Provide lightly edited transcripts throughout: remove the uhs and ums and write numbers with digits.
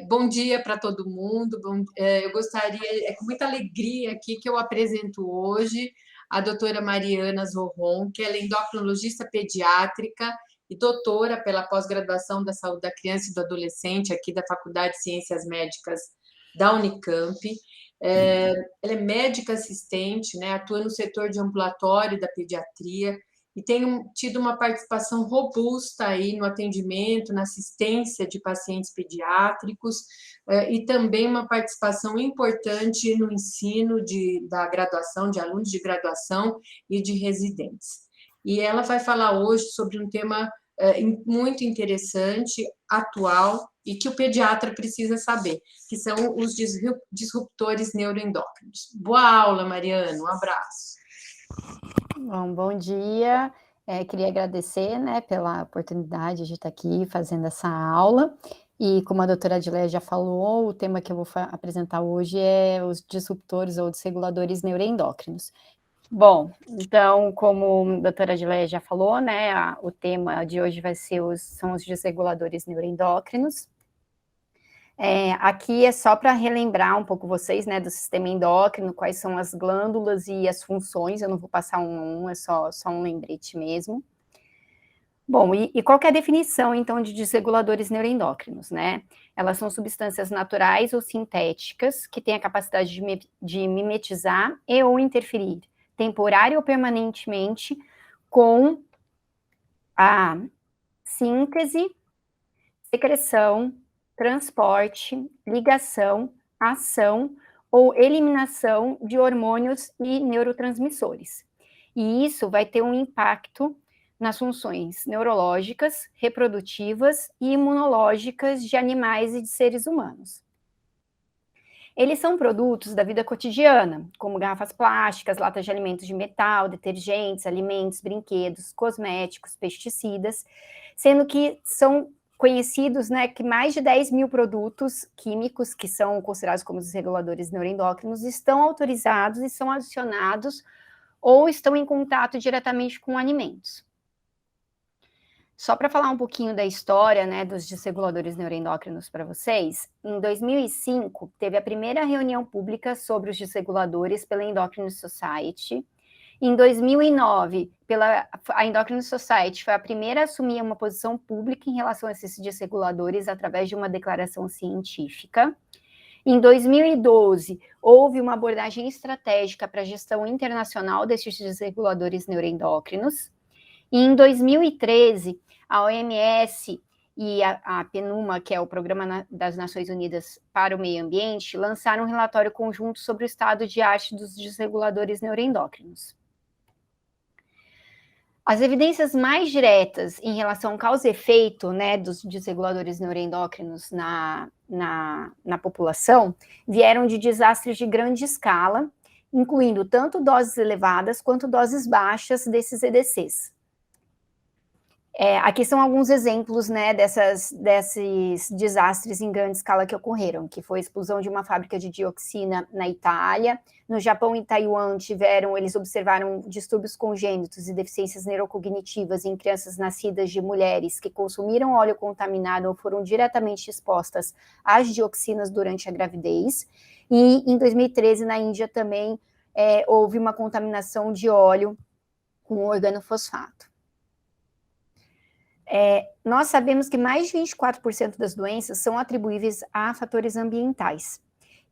Bom dia para todo mundo. Eu gostaria, é com muita alegria aqui que eu apresento hoje a doutora Mariana Zorron, que ela é endocrinologista pediátrica e doutora pela pós-graduação da saúde da criança e do adolescente aqui da Faculdade de Ciências Médicas da Unicamp. Ela é médica assistente, né, atua no setor de ambulatório da pediatria e tem tido uma participação robusta aí no atendimento, na assistência de pacientes pediátricos, e também uma participação importante no ensino da graduação, de alunos de graduação e de residentes. E ela vai falar hoje sobre um tema muito interessante, atual, e que o pediatra precisa saber, que são os disruptores neuroendócrinos. Boa aula, Mariana, um abraço. Bom dia. Queria agradecer, né, pela oportunidade de estar aqui fazendo essa aula. E como a doutora Adileia já falou, o tema que eu vou apresentar hoje é os disruptores ou desreguladores neuroendócrinos. Bom, então, como a doutora Adileia já falou, né, o tema de hoje são os desreguladores neuroendócrinos. Aqui é só para relembrar um pouco vocês, né, do sistema endócrino, quais são as glândulas e as funções. Eu não vou passar um a um, é só um lembrete mesmo. Bom, e qual que é a definição, então, de desreguladores neuroendócrinos, né? Elas são substâncias naturais ou sintéticas que têm a capacidade de mimetizar e ou interferir, temporária ou permanentemente, com a síntese, secreção, transporte, ligação, ação ou eliminação de hormônios e neurotransmissores. E isso vai ter um impacto nas funções neurológicas, reprodutivas e imunológicas de animais e de seres humanos. Eles são produtos da vida cotidiana, como garrafas plásticas, latas de alimentos de metal, detergentes, alimentos, brinquedos, cosméticos, pesticidas, sendo que são conhecidos, né, que mais de 10 mil produtos químicos que são considerados como desreguladores neuroendócrinos estão autorizados e são adicionados ou estão em contato diretamente com alimentos. Só para falar um pouquinho da história, né, dos desreguladores neuroendócrinos para vocês, em 2005 teve a primeira reunião pública sobre os desreguladores pela Endocrine Society. Em 2009, a Endocrine Society foi a primeira a assumir uma posição pública em relação a esses desreguladores através de uma declaração científica. Em 2012, houve uma abordagem estratégica para a gestão internacional desses desreguladores neuroendócrinos. E em 2013, a OMS e a PNUMA, que é o Programa das Nações Unidas para o Meio Ambiente, lançaram um relatório conjunto sobre o estado de arte dos desreguladores neuroendócrinos. As evidências mais diretas em relação ao causa e efeito, né, dos desreguladores neuroendócrinos na população vieram de desastres de grande escala, incluindo tanto doses elevadas quanto doses baixas desses EDCs. Aqui são alguns exemplos, né, desses desastres em grande escala que ocorreram, que foi a explosão de uma fábrica de dioxina na Itália. No Japão e Taiwan eles observaram distúrbios congênitos e deficiências neurocognitivas em crianças nascidas de mulheres que consumiram óleo contaminado ou foram diretamente expostas às dioxinas durante a gravidez. E em 2013, na Índia também houve uma contaminação de óleo com organofosfato. Nós sabemos que mais de 24% das doenças são atribuíveis a fatores ambientais.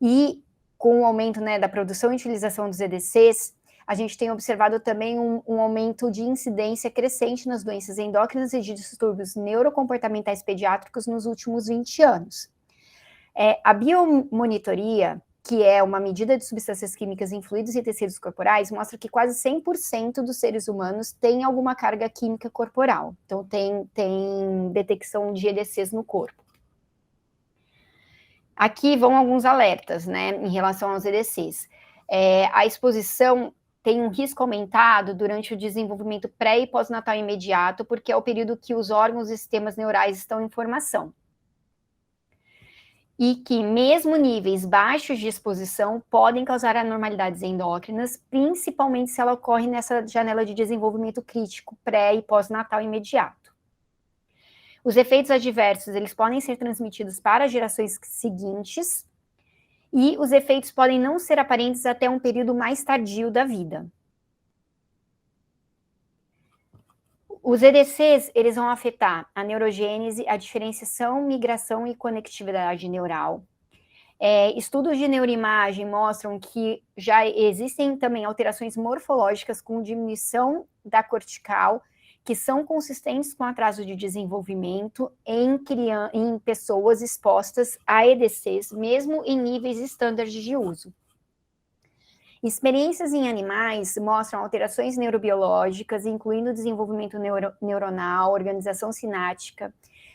E com o aumento, né, da produção e utilização dos EDCs, a gente tem observado também um aumento de incidência crescente nas doenças endócrinas e de distúrbios neurocomportamentais pediátricos nos últimos 20 anos. A biomonitoria, que é uma medida de substâncias químicas em fluidos e tecidos corporais, mostra que quase 100% dos seres humanos têm alguma carga química corporal. Então, tem detecção de EDCs no corpo. Aqui vão alguns alertas, né, em relação aos EDCs. A exposição tem um risco aumentado durante o desenvolvimento pré- e pós-natal imediato, porque é o período que os órgãos e sistemas neurais estão em formação. E que mesmo níveis baixos de exposição podem causar anormalidades endócrinas, principalmente se ela ocorre nessa janela de desenvolvimento crítico, pré- e pós-natal imediato. Os efeitos adversos, eles podem ser transmitidos para gerações seguintes, e os efeitos podem não ser aparentes até um período mais tardio da vida. Os EDCs, eles vão afetar a neurogênese, a diferenciação, migração e conectividade neural. Estudos de neuroimagem mostram que já existem também alterações morfológicas com diminuição da cortical, que são consistentes com atraso de desenvolvimento em pessoas expostas a EDCs, mesmo em níveis estándares de uso. Experiências em animais mostram alterações neurobiológicas, incluindo desenvolvimento neuronal, organização sináptica,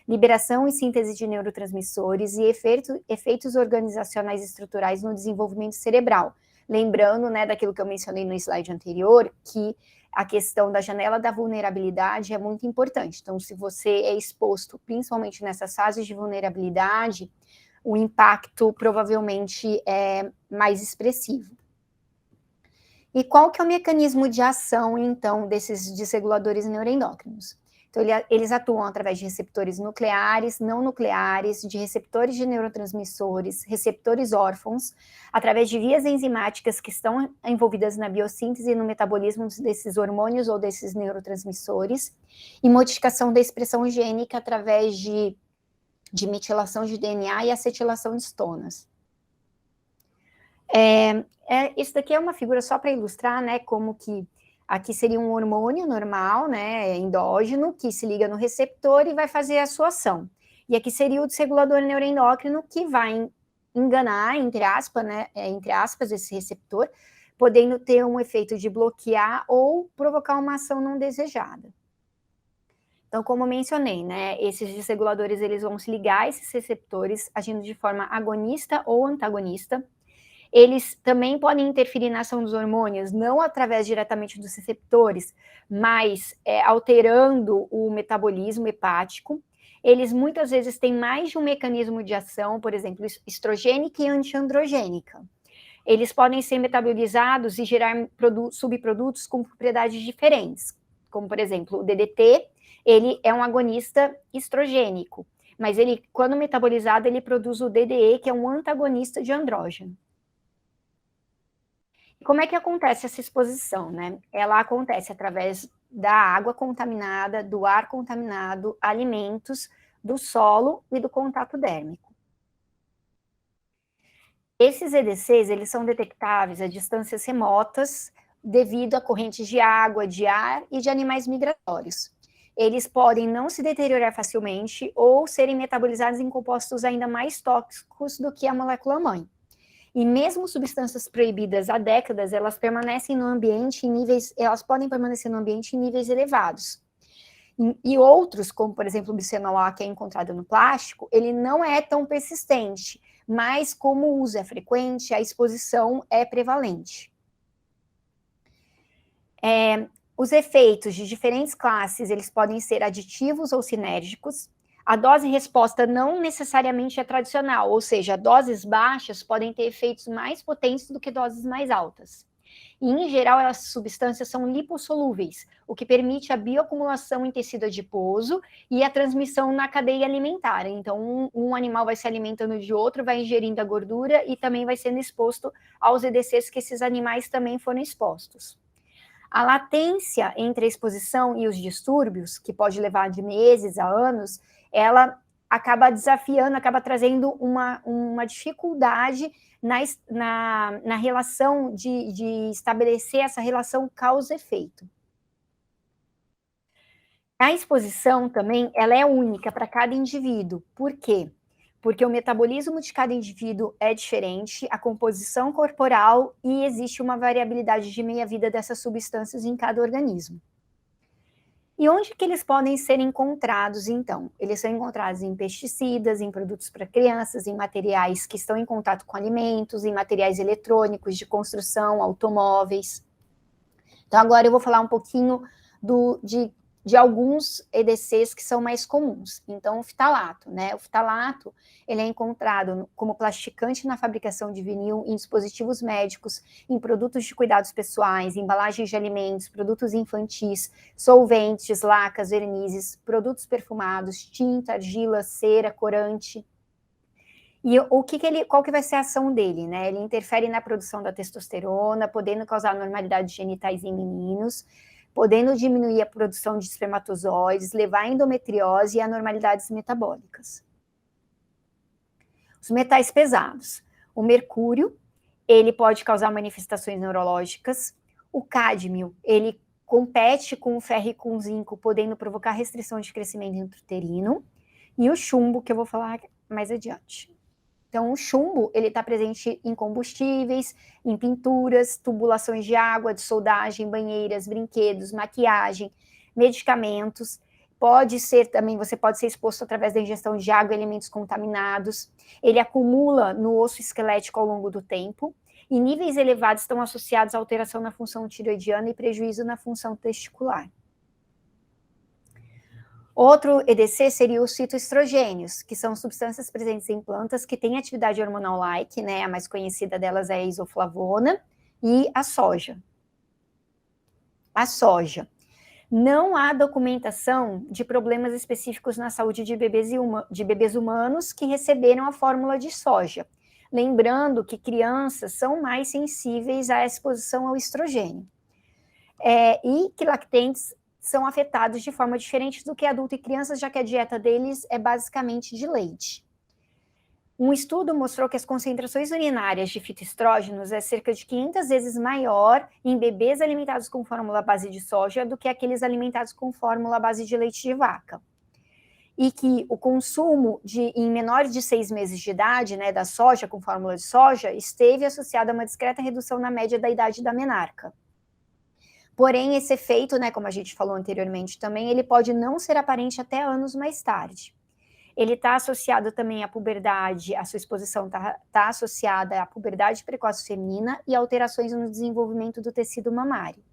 liberação e síntese de neurotransmissores e efeitos organizacionais estruturais no desenvolvimento cerebral. Lembrando, né, daquilo que eu mencionei no slide anterior, que a questão da janela da vulnerabilidade é muito importante. Então, se você é exposto, principalmente nessas fases de vulnerabilidade, o impacto provavelmente é mais expressivo. E qual que é o mecanismo de ação, então, desses desreguladores neuroendócrinos? Então, eles atuam através de receptores nucleares, não nucleares, de receptores de neurotransmissores, receptores órfãos, através de vias enzimáticas que estão envolvidas na biossíntese e no metabolismo desses hormônios ou desses neurotransmissores, e modificação da expressão gênica através de metilação de DNA e acetilação de estonas. Isso daqui é uma figura só para ilustrar, né, como que aqui seria um hormônio normal, né, endógeno, que se liga no receptor e vai fazer a sua ação. E aqui seria o desregulador neuroendócrino que vai enganar, entre aspas, esse receptor, podendo ter um efeito de bloquear ou provocar uma ação não desejada. Então, como eu mencionei, né, esses desreguladores, eles vão se ligar a esses receptores agindo de forma agonista ou antagonista. Eles também podem interferir na ação dos hormônios, não através diretamente dos receptores, mas alterando o metabolismo hepático. Eles muitas vezes têm mais de um mecanismo de ação, por exemplo, estrogênica e antiandrogênica. Eles podem ser metabolizados e gerar subprodutos com propriedades diferentes, como, por exemplo, o DDT, ele é um agonista estrogênico, mas ele, quando metabolizado, ele produz o DDE, que é um antagonista de andrógeno. Como é que acontece essa exposição, né? Ela acontece através da água contaminada, do ar contaminado, alimentos, do solo e do contato dérmico. Esses EDCs, eles são detectáveis a distâncias remotas devido a correntes de água, de ar e de animais migratórios. Eles podem não se deteriorar facilmente ou serem metabolizados em compostos ainda mais tóxicos do que a molécula-mãe. E mesmo substâncias proibidas há décadas, elas permanecem no ambiente elas podem permanecer no ambiente em níveis elevados. E outros, como por exemplo o bisfenol A, que é encontrado no plástico, ele não é tão persistente, mas como o uso é frequente, a exposição é prevalente. Os efeitos de diferentes classes, eles podem ser aditivos ou sinérgicos. A dose-resposta não necessariamente é tradicional, ou seja, doses baixas podem ter efeitos mais potentes do que doses mais altas. E, em geral, essas substâncias são lipossolúveis, o que permite a bioacumulação em tecido adiposo e a transmissão na cadeia alimentar. Então, um animal vai se alimentando de outro, vai ingerindo a gordura e também vai sendo exposto aos EDCs que esses animais também foram expostos. A latência entre a exposição e os distúrbios, que pode levar de meses a anos, ela acaba desafiando, acaba trazendo uma dificuldade na relação de estabelecer essa relação causa-efeito. A exposição também, ela é única para cada indivíduo. Por quê? Porque o metabolismo de cada indivíduo é diferente, a composição corporal e existe uma variabilidade de meia-vida dessas substâncias em cada organismo. E onde que eles podem ser encontrados, então? Eles são encontrados em pesticidas, em produtos para crianças, em materiais que estão em contato com alimentos, em materiais eletrônicos, de construção, automóveis. Então, agora eu vou falar um pouquinho de de alguns EDCs que são mais comuns. Então, o fitalato, né? O fitalato, ele é encontrado como plastificante na fabricação de vinil, em dispositivos médicos, em produtos de cuidados pessoais, embalagens de alimentos, produtos infantis, solventes, lacas, vernizes, produtos perfumados, tinta, argila, cera, corante. E qual que vai ser a ação dele, né? Ele interfere na produção da testosterona, podendo causar anormalidades genitais em meninos, podendo diminuir a produção de espermatozoides, levar a endometriose e anormalidades metabólicas. Os metais pesados. O mercúrio, ele pode causar manifestações neurológicas. O cádmio, ele compete com o ferro e com o zinco, podendo provocar restrição de crescimento intrauterino. E o chumbo, que eu vou falar mais adiante. Então, o chumbo, ele está presente em combustíveis, em pinturas, tubulações de água, de soldagem, banheiras, brinquedos, maquiagem, medicamentos. Pode ser também, você pode ser exposto através da ingestão de água e alimentos contaminados. Ele acumula no osso esquelético ao longo do tempo. E níveis elevados estão associados à alteração na função tiroidiana e prejuízo na função testicular. Outro EDC seria os fitoestrogênios, que são substâncias presentes em plantas que têm atividade hormonal-like, né? A mais conhecida delas é a isoflavona e a soja. A soja. Não há documentação de problemas específicos na saúde de bebês humanos que receberam a fórmula de soja. Lembrando que crianças são mais sensíveis à exposição ao estrogênio. E que lactentes são afetados de forma diferente do que adulto e crianças, já que a dieta deles é basicamente de leite. Um estudo mostrou que as concentrações urinárias de fitoestrógenos é cerca de 500 vezes maior em bebês alimentados com fórmula à base de soja do que aqueles alimentados com fórmula à base de leite de vaca. E que o consumo em menores de 6 meses de idade, né, da soja com fórmula de soja, esteve associado a uma discreta redução na média da idade da menarca. Porém, esse efeito, né, como a gente falou anteriormente também, ele pode não ser aparente até anos mais tarde. Ele está associado também à puberdade, a sua exposição está associada à puberdade precoce feminina e alterações no desenvolvimento do tecido mamário.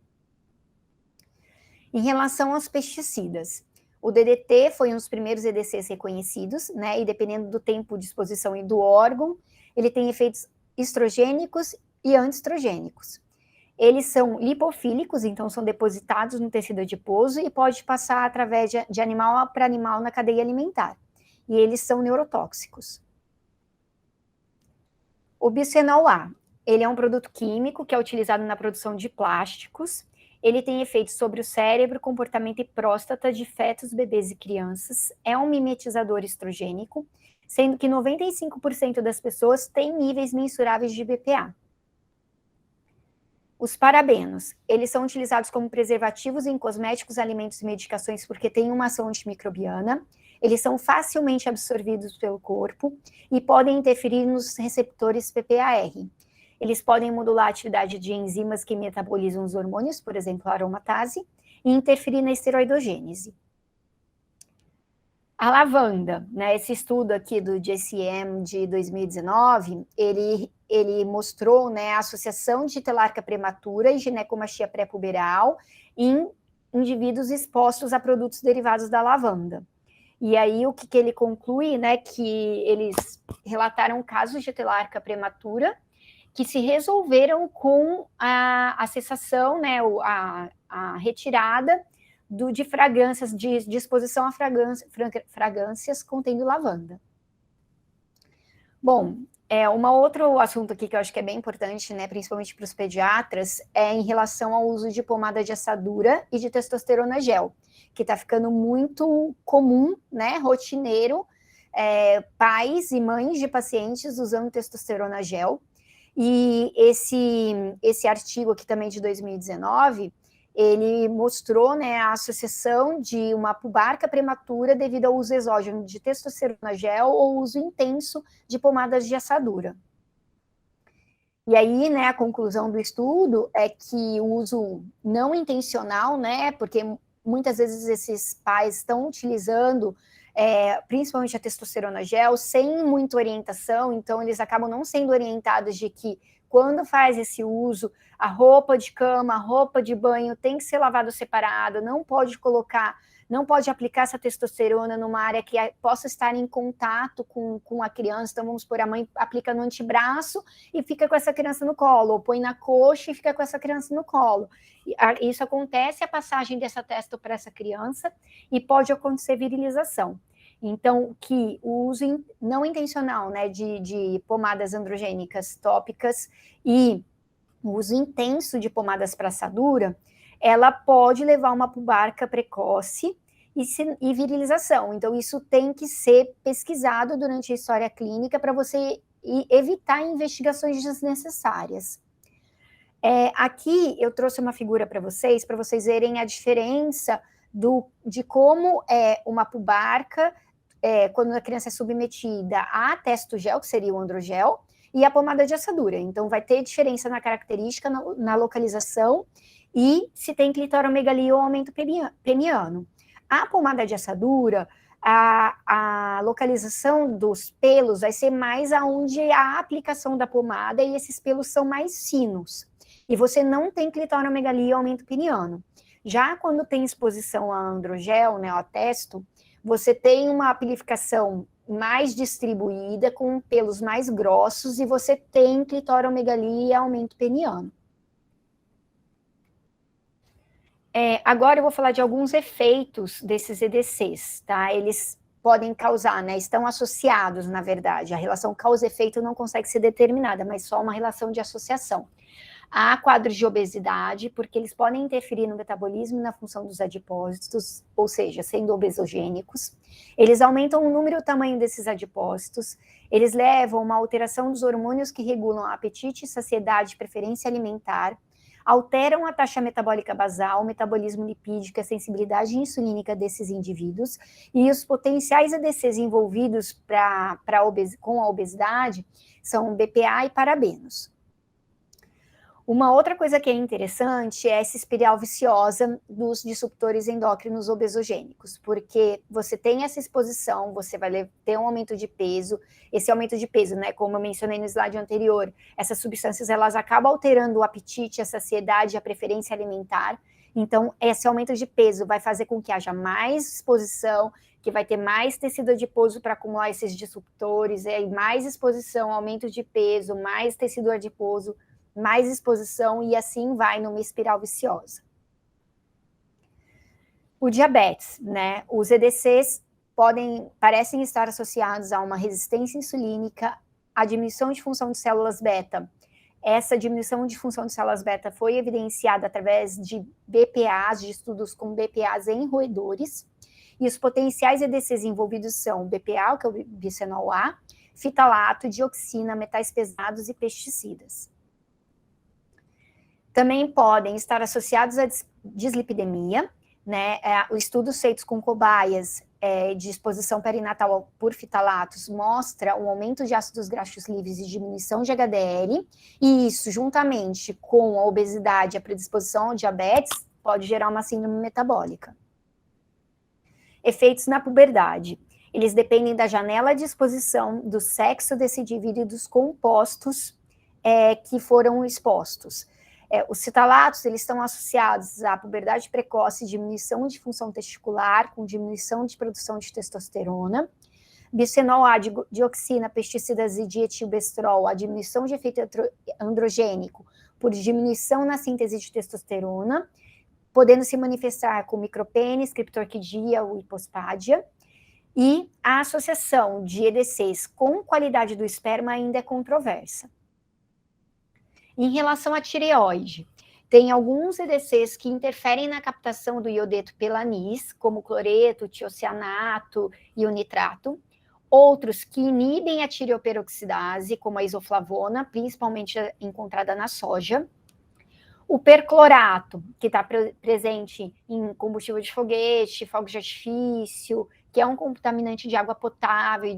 Em relação aos pesticidas, o DDT foi um dos primeiros EDCs reconhecidos, né, e dependendo do tempo de exposição e do órgão, ele tem efeitos estrogênicos e antiestrogênicos. Eles são lipofílicos, então são depositados no tecido adiposo e pode passar através de animal para animal na cadeia alimentar. E eles são neurotóxicos. O bisfenol A, ele é um produto químico que é utilizado na produção de plásticos. Ele tem efeitos sobre o cérebro, comportamento e próstata de fetos, bebês e crianças. É um mimetizador estrogênico, sendo que 95% das pessoas têm níveis mensuráveis de BPA. Os parabenos, eles são utilizados como preservativos em cosméticos, alimentos e medicações porque têm uma ação antimicrobiana, eles são facilmente absorvidos pelo corpo e podem interferir nos receptores PPAR. Eles podem modular a atividade de enzimas que metabolizam os hormônios, por exemplo, a aromatase, e interferir na esteroidogênese. A lavanda, né, esse estudo aqui do JCM de 2019, ele mostrou, né, a associação de telarca prematura e ginecomastia pré-puberal em indivíduos expostos a produtos derivados da lavanda. E aí o que ele conclui, né, que eles relataram casos de telarca prematura que se resolveram com a cessação, né, a retirada de fragrâncias, de exposição a fragrâncias contendo lavanda. Bom, um outro assunto aqui que eu acho que é bem importante, né, principalmente para os pediatras, é em relação ao uso de pomada de assadura e de testosterona gel, que está ficando muito comum, né, rotineiro, pais e mães de pacientes usando testosterona gel. E esse artigo aqui também de 2019, ele mostrou, né, a associação de uma pubarca prematura devido ao uso exógeno de testosterona gel ou uso intenso de pomadas de assadura. E aí, né, a conclusão do estudo é que o uso não intencional, né, porque muitas vezes esses pais estão utilizando principalmente a testosterona gel sem muita orientação, então eles acabam não sendo orientados de que quando faz esse uso, a roupa de cama, a roupa de banho tem que ser lavado separado, não pode aplicar essa testosterona numa área que possa estar em contato com a criança. Então, vamos supor, a mãe aplica no antebraço e fica com essa criança no colo, ou põe na coxa e fica com essa criança no colo. Isso acontece, a passagem dessa testo para essa criança, e pode acontecer virilização. Então, que o uso não intencional, né, de pomadas androgênicas tópicas e o uso intenso de pomadas para assadura, ela pode levar a uma pubarca precoce e virilização. Então, isso tem que ser pesquisado durante a história clínica para você evitar investigações desnecessárias. Aqui eu trouxe uma figura para vocês verem a diferença de como é uma pubarca quando a criança é submetida a testogel, que seria o androgel, e a pomada de assadura. Então, vai ter diferença na característica, na localização, e se tem clitoromegalia ou aumento peniano. A pomada de assadura, a localização dos pelos vai ser mais aonde há a aplicação da pomada, e esses pelos são mais finos. E você não tem clitoromegalia ou aumento peniano. Já quando tem exposição a androgel, né, a testo, você tem uma amplificação mais distribuída, com pelos mais grossos, e você tem clitoromegalia e aumento peniano. Agora eu vou falar de alguns efeitos desses EDCs, tá? Eles podem causar, né? Estão associados, na verdade. A relação causa-efeito não consegue ser determinada, mas só uma relação de associação. Há quadros de obesidade, porque eles podem interferir no metabolismo e na função dos adipócitos, ou seja, sendo obesogênicos. Eles aumentam o número e o tamanho desses adipócitos. Eles levam a uma alteração dos hormônios que regulam apetite, saciedade e preferência alimentar. Alteram a taxa metabólica basal, o metabolismo lipídico, a sensibilidade insulínica desses indivíduos. E os potenciais EDCs envolvidos com a obesidade são BPA e parabenos. Uma outra coisa que é interessante é essa espiral viciosa dos disruptores endócrinos obesogênicos, porque você tem essa exposição, você vai ter um aumento de peso, esse aumento de peso, né, como eu mencionei no slide anterior, essas substâncias, elas acabam alterando o apetite, a saciedade, a preferência alimentar. Então, esse aumento de peso vai fazer com que haja mais exposição, que vai ter mais tecido adiposo para acumular esses disruptores, mais exposição, aumento de peso, mais tecido adiposo, mais exposição, e assim vai numa espiral viciosa. O diabetes, né? Os EDCs parecem estar associados a uma resistência insulínica, a diminuição de função de células beta. Essa diminuição de função de células beta foi evidenciada através de BPAs, de estudos com BPAs em roedores, e os potenciais EDCs envolvidos são BPA, que é o bisfenol A, fitalato, dioxina, metais pesados e pesticidas. Também podem estar associados à dislipidemia, né? Os estudos feitos com cobaias de exposição perinatal por fitalatos mostra um aumento de ácidos graxos livres e diminuição de HDL, e isso, juntamente com a obesidade e a predisposição ao diabetes, pode gerar uma síndrome metabólica. Efeitos na puberdade. Eles dependem da janela de exposição, do sexo desse indivíduo e dos compostos que foram expostos. Os fitalatos, eles estão associados à puberdade precoce, diminuição de função testicular, com diminuição de produção de testosterona. Bisfenol A, dioxina, pesticidas e dietilbestrol, a diminuição de efeito androgênico por diminuição na síntese de testosterona, podendo se manifestar com micropênis, criptorquidia ou hipospádia. E a associação de EDCs com qualidade do esperma ainda é controversa. Em relação à tireoide, tem alguns EDCs que interferem na captação do iodeto pela anis, como o cloreto, o tiocianato e o nitrato. Outros que inibem a tireoperoxidase, como a isoflavona, principalmente encontrada na soja. O perclorato, que está presente em combustível de foguete, fogos de artifício, que é um contaminante de água potável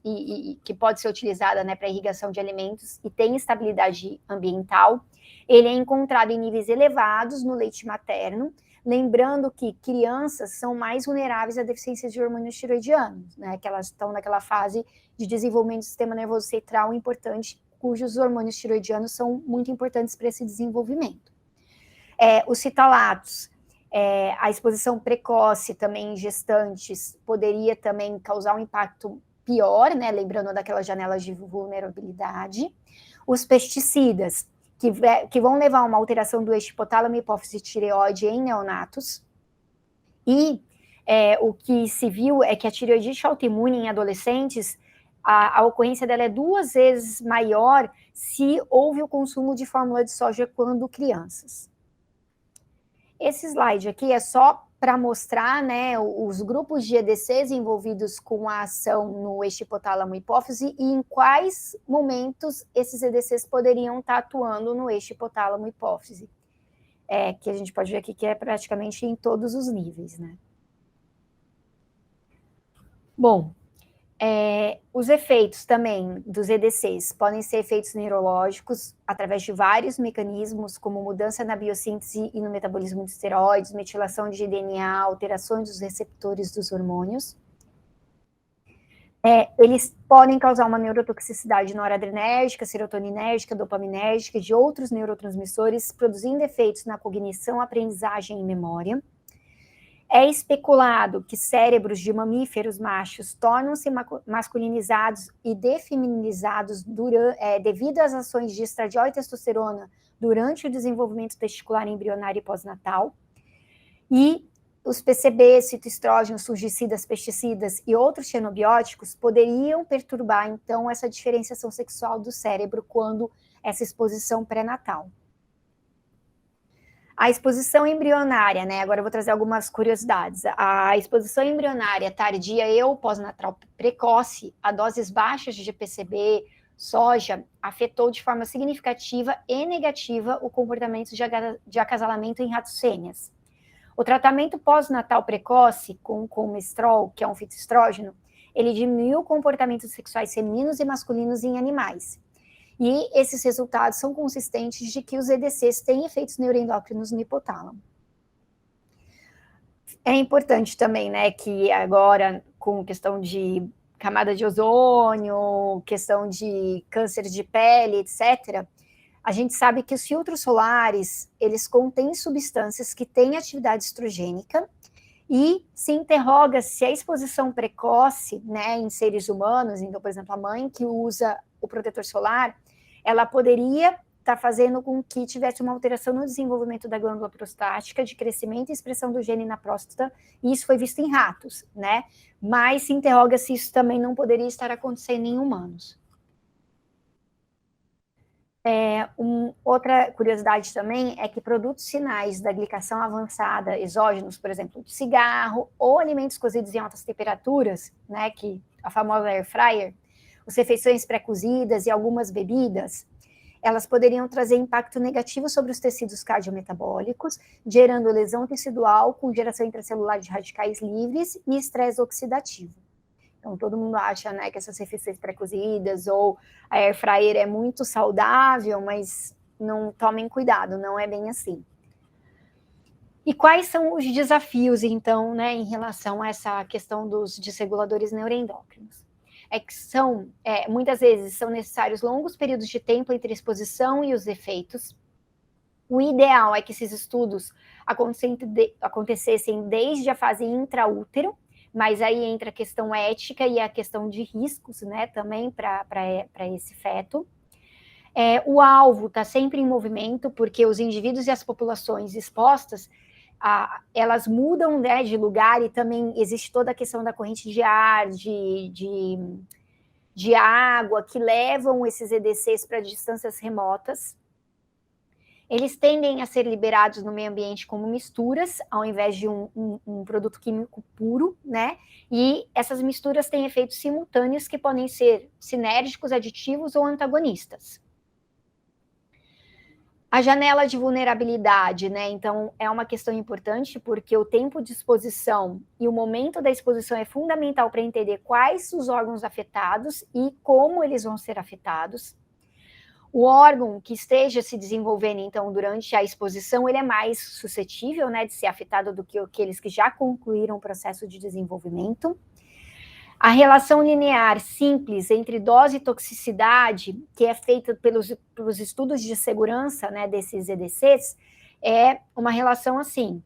e que pode ser utilizada, né, para irrigação de alimentos e tem estabilidade ambiental. Ele é encontrado em níveis elevados no leite materno, lembrando que crianças são mais vulneráveis a deficiências de hormônios tiroidianos, né, que elas estão naquela fase de desenvolvimento do sistema nervoso central importante cujos hormônios tiroidianos são muito importantes para esse desenvolvimento. Os fitalatos, a exposição precoce também em gestantes poderia também causar um impacto pior, né, lembrando daquelas janelas de vulnerabilidade. Os pesticidas, que vão levar a uma alteração do eixo hipotálamo e hipófise tireoide em neonatos. E o que se viu é que a tireoidite autoimune em adolescentes, a ocorrência dela é 2 vezes maior se houve o consumo de fórmula de soja quando crianças. Esse slide aqui é só para mostrar, né, os grupos de EDCs envolvidos com a ação no eixo hipotálamo hipófise e em quais momentos esses EDCs poderiam estar atuando no eixo hipotálamo hipófise. Que a gente pode ver aqui que é praticamente em todos os níveis, né? Bom, os efeitos também dos EDCs podem ser efeitos neurológicos através de vários mecanismos, como mudança na biossíntese e no metabolismo de esteroides, metilação de DNA, alterações dos receptores dos hormônios. Eles podem causar uma neurotoxicidade noradrenérgica, serotoninérgica, dopaminérgica e de outros neurotransmissores, produzindo efeitos na cognição, aprendizagem e memória. É especulado que cérebros de mamíferos machos tornam-se masculinizados e defeminizados devido às ações de estradiol e testosterona durante o desenvolvimento testicular embrionário e pós-natal. E os PCBs, fitoestrógenos, fungicidas, pesticidas e outros xenobióticos poderiam perturbar, então, essa diferenciação sexual do cérebro quando essa exposição pré-natal. A exposição embrionária, né? Agora eu vou trazer algumas curiosidades. A exposição embrionária tardia e ou pós-natal precoce a doses baixas de PCB, soja, afetou de forma significativa e negativa o comportamento de acasalamento em ratos fêmeas. O tratamento pós-natal precoce com mestrol, que é um fitoestrógeno, ele diminuiu comportamentos sexuais femininos e masculinos em animais. E esses resultados são consistentes de que os EDCs têm efeitos neuroendócrinos no hipotálamo. É importante também, né, que agora, com questão de camada de ozônio, questão de câncer de pele, etc., a gente sabe que os filtros solares, eles contêm substâncias que têm atividade estrogênica e se interroga se a exposição precoce, né, em seres humanos, então, por exemplo, a mãe que usa o protetor solar, ela poderia estar fazendo com que tivesse uma alteração no desenvolvimento da glândula prostática, de crescimento e expressão do gene na próstata, e isso foi visto em ratos, né? Mas se interroga se isso também não poderia estar acontecendo em humanos. Outra curiosidade também é que produtos sinais da glicação avançada, exógenos, por exemplo, de cigarro ou alimentos cozidos em altas temperaturas, né, que a famosa air fryer, as refeições pré-cozidas e algumas bebidas, elas poderiam trazer impacto negativo sobre os tecidos cardiometabólicos, gerando lesão tecidual com geração intracelular de radicais livres e estresse oxidativo. Então, todo mundo acha, né, que essas refeições pré-cozidas ou a air fryer é muito saudável, mas não tomem cuidado, não é bem assim. E quais são os desafios, então, né, em relação a essa questão dos desreguladores neuroendócrinos? Muitas vezes são necessários longos períodos de tempo entre a exposição e os efeitos. O ideal é que esses estudos acontecessem desde a fase intraútero, mas aí entra a questão ética e a questão de riscos, né, também para esse feto. O alvo está sempre em movimento, porque os indivíduos e as populações expostas, elas mudam, né, de lugar, e também existe toda a questão da corrente de ar, de água, que levam esses EDCs para distâncias remotas. Eles tendem a ser liberados no meio ambiente como misturas, ao invés de um produto químico puro, né? E essas misturas têm efeitos simultâneos que podem ser sinérgicos, aditivos ou antagonistas. A janela de vulnerabilidade, né? Então, é uma questão importante, porque o tempo de exposição e o momento da exposição é fundamental para entender quais os órgãos afetados e como eles vão ser afetados. O órgão que esteja se desenvolvendo, então, durante a exposição, ele é mais suscetível, né, de ser afetado do que aqueles que já concluíram o processo de desenvolvimento. A relação linear simples entre dose e toxicidade, que é feita pelos estudos de segurança, né, desses EDCs, é uma relação assim,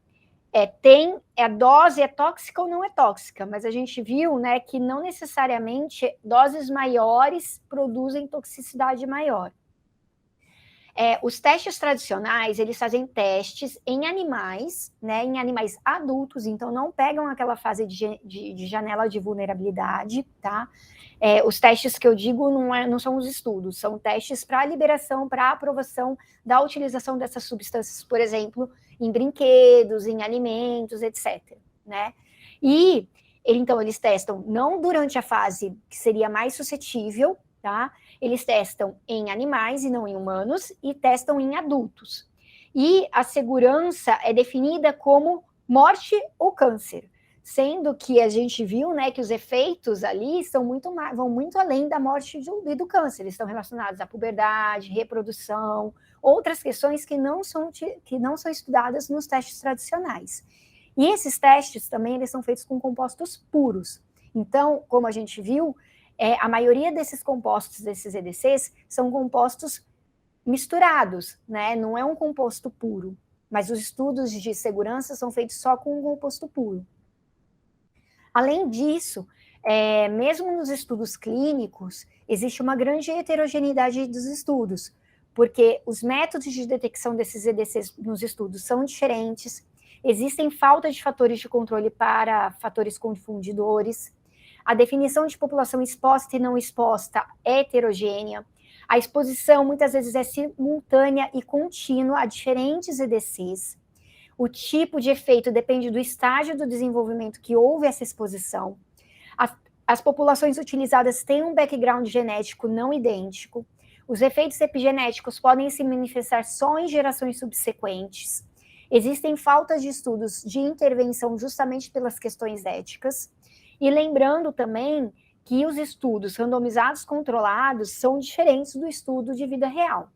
a dose é tóxica ou não é tóxica, mas a gente viu, né, que não necessariamente doses maiores produzem toxicidade maior. Os testes tradicionais, eles fazem testes em animais, né, em animais adultos, então não pegam aquela fase de janela de vulnerabilidade, tá? Os testes que eu digo não são os estudos, são testes para liberação, para aprovação da utilização dessas substâncias, por exemplo, em brinquedos, em alimentos, etc., né? E, então, eles testam não durante a fase que seria mais suscetível, tá? Eles testam em animais e não em humanos, e testam em adultos. E a segurança é definida como morte ou câncer, sendo que a gente viu, né, que os efeitos ali vão muito além da morte e do câncer, eles estão relacionados à puberdade, reprodução, outras questões que não são estudadas nos testes tradicionais. E esses testes também eles são feitos com compostos puros. Então, como a gente viu, a maioria desses compostos, desses EDCs, são compostos misturados, né? Não é um composto puro, mas os estudos de segurança são feitos só com um composto puro. Além disso, mesmo nos estudos clínicos, existe uma grande heterogeneidade dos estudos, porque os métodos de detecção desses EDCs nos estudos são diferentes, existem falta de fatores de controle para fatores confundidores, a definição de população exposta e não exposta é heterogênea, a exposição muitas vezes é simultânea e contínua a diferentes EDCs, o tipo de efeito depende do estágio do desenvolvimento que houve essa exposição, as populações utilizadas têm um background genético não idêntico, os efeitos epigenéticos podem se manifestar só em gerações subsequentes, existem faltas de estudos de intervenção justamente pelas questões éticas, e lembrando também que os estudos randomizados controlados são diferentes do estudo de vida real.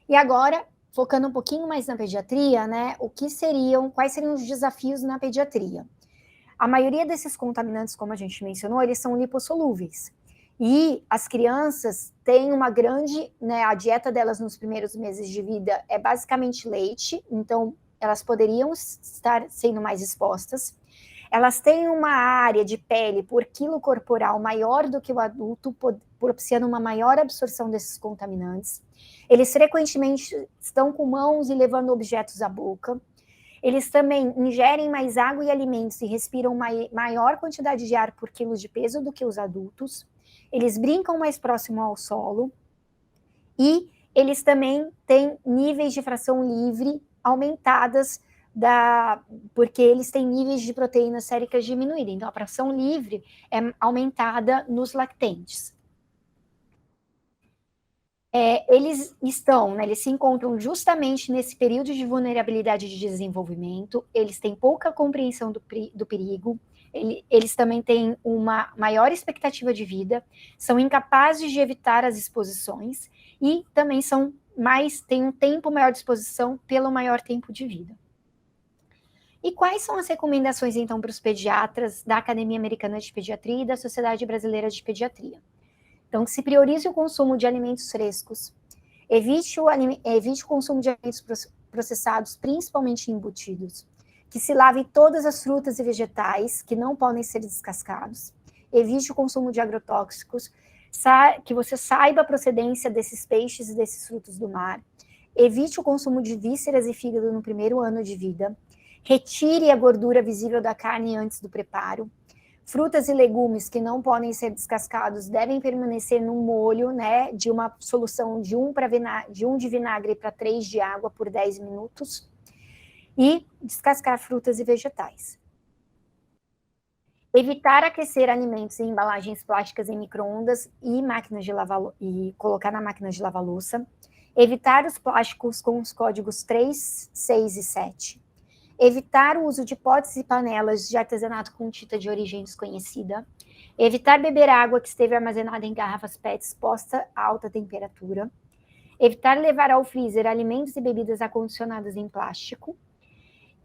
E agora, focando um pouquinho mais na pediatria, né, quais seriam os desafios na pediatria? A maioria desses contaminantes, como a gente mencionou, eles são lipossolúveis. E as crianças têm uma grande, né, a dieta delas nos primeiros meses de vida é basicamente leite, então elas poderiam estar sendo mais expostas. Elas têm uma área de pele por quilo corporal maior do que o adulto, propiciando uma maior absorção desses contaminantes. Eles frequentemente estão com mãos e levando objetos à boca. Eles também ingerem mais água e alimentos e respiram maior quantidade de ar por quilo de peso do que os adultos. Eles brincam mais próximo ao solo. E eles também têm níveis de fração livre aumentadas porque eles têm níveis de proteínas séricas diminuídas. Então, a fração livre é aumentada nos lactentes. Eles se encontram justamente nesse período de vulnerabilidade de desenvolvimento, eles têm pouca compreensão do perigo, eles também têm uma maior expectativa de vida, são incapazes de evitar as exposições e também têm um tempo maior de exposição pelo maior tempo de vida. E quais são as recomendações, então, para os pediatras da Academia Americana de Pediatria e da Sociedade Brasileira de Pediatria? Então, que se priorize o consumo de alimentos frescos, evite o consumo de alimentos processados, principalmente embutidos, que se lave todas as frutas e vegetais que não podem ser descascados, evite o consumo de agrotóxicos, que você saiba a procedência desses peixes e desses frutos do mar, evite o consumo de vísceras e fígado no primeiro ano de vida, retire a gordura visível da carne antes do preparo, frutas e legumes que não podem ser descascados devem permanecer num molho, né, de uma solução de 1 de vinagre para 3 de água por 10 minutos, e descascar frutas e vegetais. Evitar aquecer alimentos em embalagens plásticas em micro-ondas e colocar na máquina de lavar louça. Evitar os plásticos com os códigos 3, 6 e 7. Evitar o uso de potes e panelas de artesanato com tinta de origem desconhecida. Evitar beber água que esteve armazenada em garrafas PET exposta a alta temperatura. Evitar levar ao freezer alimentos e bebidas acondicionadas em plástico.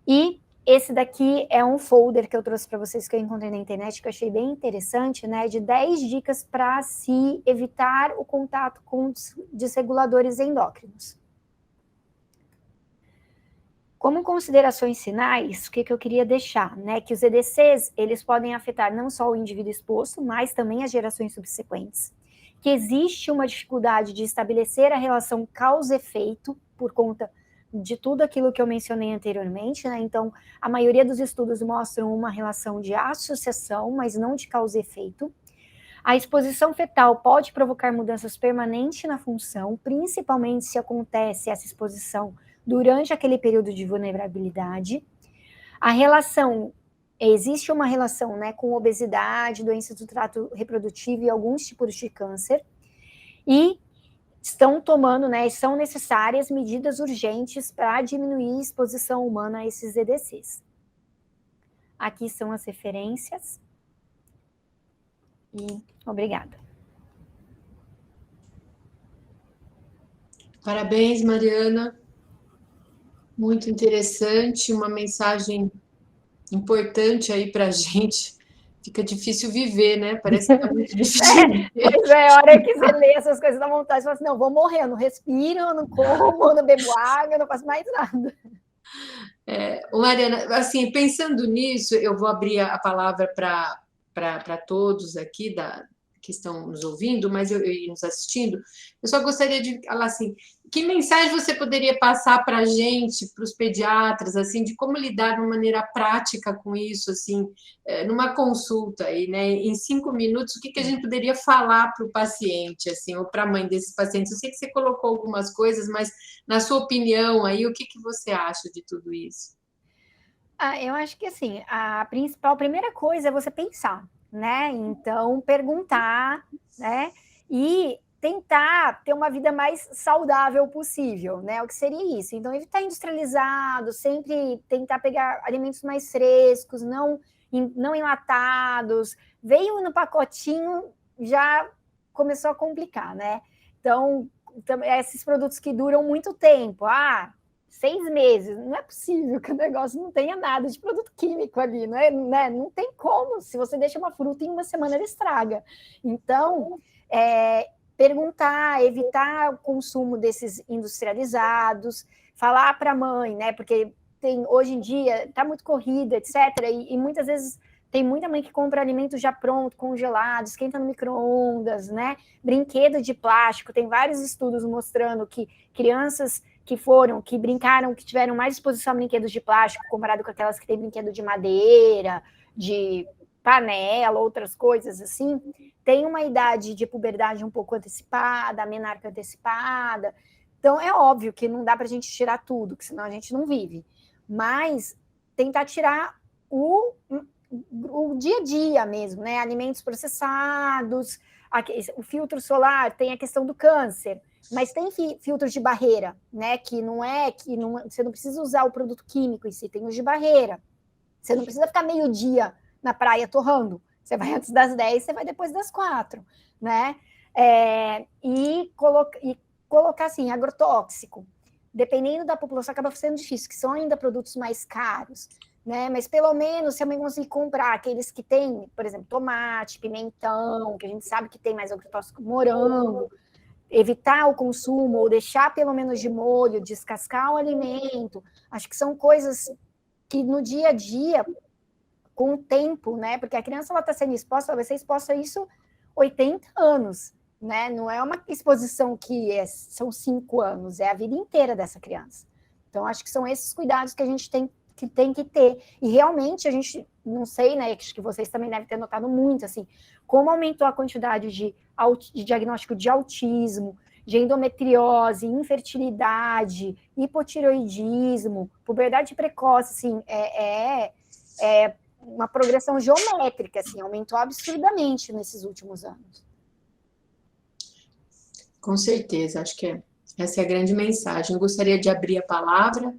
E esse daqui é um folder que eu trouxe para vocês, que eu encontrei na internet, que eu achei bem interessante, né, de 10 dicas para se evitar o contato com desreguladores endócrinos. Como considerações finais, o que eu queria deixar, né, que os EDCs, eles podem afetar não só o indivíduo exposto, mas também as gerações subsequentes, que existe uma dificuldade de estabelecer a relação causa-efeito por conta de tudo aquilo que eu mencionei anteriormente, né? Então, a maioria dos estudos mostram uma relação de associação, mas não de causa e efeito. A exposição fetal pode provocar mudanças permanentes na função, principalmente se acontece essa exposição durante aquele período de vulnerabilidade. Existe uma relação, né, com obesidade, doenças do trato reprodutivo e alguns tipos de câncer, e são necessárias medidas urgentes para diminuir a exposição humana a esses EDCs. Aqui são as referências. E obrigada. Parabéns, Mariana. Muito interessante, uma mensagem importante aí para a gente. Fica difícil viver, né? Parece que está muito difícil. Pois é, a hora que você lê essas coisas da vontade, você fala assim, não, vou morrer, eu não respiro, eu não como, eu não bebo água, eu não faço mais nada. Mariana, assim, pensando nisso, eu vou abrir a palavra para todos aqui que estão nos ouvindo, e nos assistindo. Eu só gostaria de falar assim, que mensagem você poderia passar para a gente, para os pediatras, assim, de como lidar de uma maneira prática com isso, assim, numa consulta aí, né? Em 5 minutos, o que a gente poderia falar para o paciente, assim, ou para a mãe desses pacientes? Eu sei que você colocou algumas coisas, mas na sua opinião aí, o que você acha de tudo isso? Eu acho que assim, a primeira coisa é você pensar, né? Então, perguntar, né? E tentar ter uma vida mais saudável possível, né? O que seria isso? Então, evitar industrializado, sempre tentar pegar alimentos mais frescos, não enlatados. Veio no pacotinho, já começou a complicar, né? Então, esses produtos que duram muito tempo, 6 meses, não é possível que o negócio não tenha nada de produto químico ali, não é, né? Não tem como, se você deixa uma fruta em uma semana, ela estraga. Então, perguntar, evitar o consumo desses industrializados, falar para a mãe, né? Porque hoje em dia está muito corrida, etc. E muitas vezes tem muita mãe que compra alimento já pronto, congelado, esquenta no micro-ondas, né? Brinquedo de plástico, tem vários estudos mostrando que crianças que brincaram, que tiveram mais exposição a brinquedos de plástico, comparado com aquelas que têm brinquedo de madeira, de panela, outras coisas assim, tem uma idade de puberdade um pouco antecipada, a menarca antecipada. Então, é óbvio que não dá para a gente tirar tudo, porque senão a gente não vive. Mas tentar tirar o dia a dia mesmo, né? Alimentos processados, o filtro solar, tem a questão do câncer, mas tem filtros de barreira, né? Você não precisa usar o produto químico em si, tem os de barreira. Você não precisa ficar meio-dia na praia torrando. Você vai antes das 10, você vai depois das 4, né? E colocar assim, agrotóxico. Dependendo da população, acaba sendo difícil, que são ainda produtos mais caros, né? Mas pelo menos se a mãe conseguir comprar aqueles que tem, por exemplo, tomate, pimentão, que a gente sabe que tem mais agrotóxico, morango, evitar o consumo ou deixar pelo menos de molho, descascar o alimento, acho que são coisas que no dia a dia, com o tempo, né? Porque a criança está sendo exposta, ela vai ser exposta a isso 80 anos, né? Não é uma exposição que são 5 anos, é a vida inteira dessa criança. Então, acho que são esses cuidados que a gente tem que ter. E realmente, a gente, não sei, né? Acho que vocês também devem ter notado muito, assim, como aumentou a quantidade de diagnóstico de autismo, de endometriose, infertilidade, hipotireoidismo, puberdade precoce, assim, é uma progressão geométrica, assim, aumentou absurdamente nesses últimos anos. Com certeza, acho que essa é a grande mensagem. Eu gostaria de abrir a palavra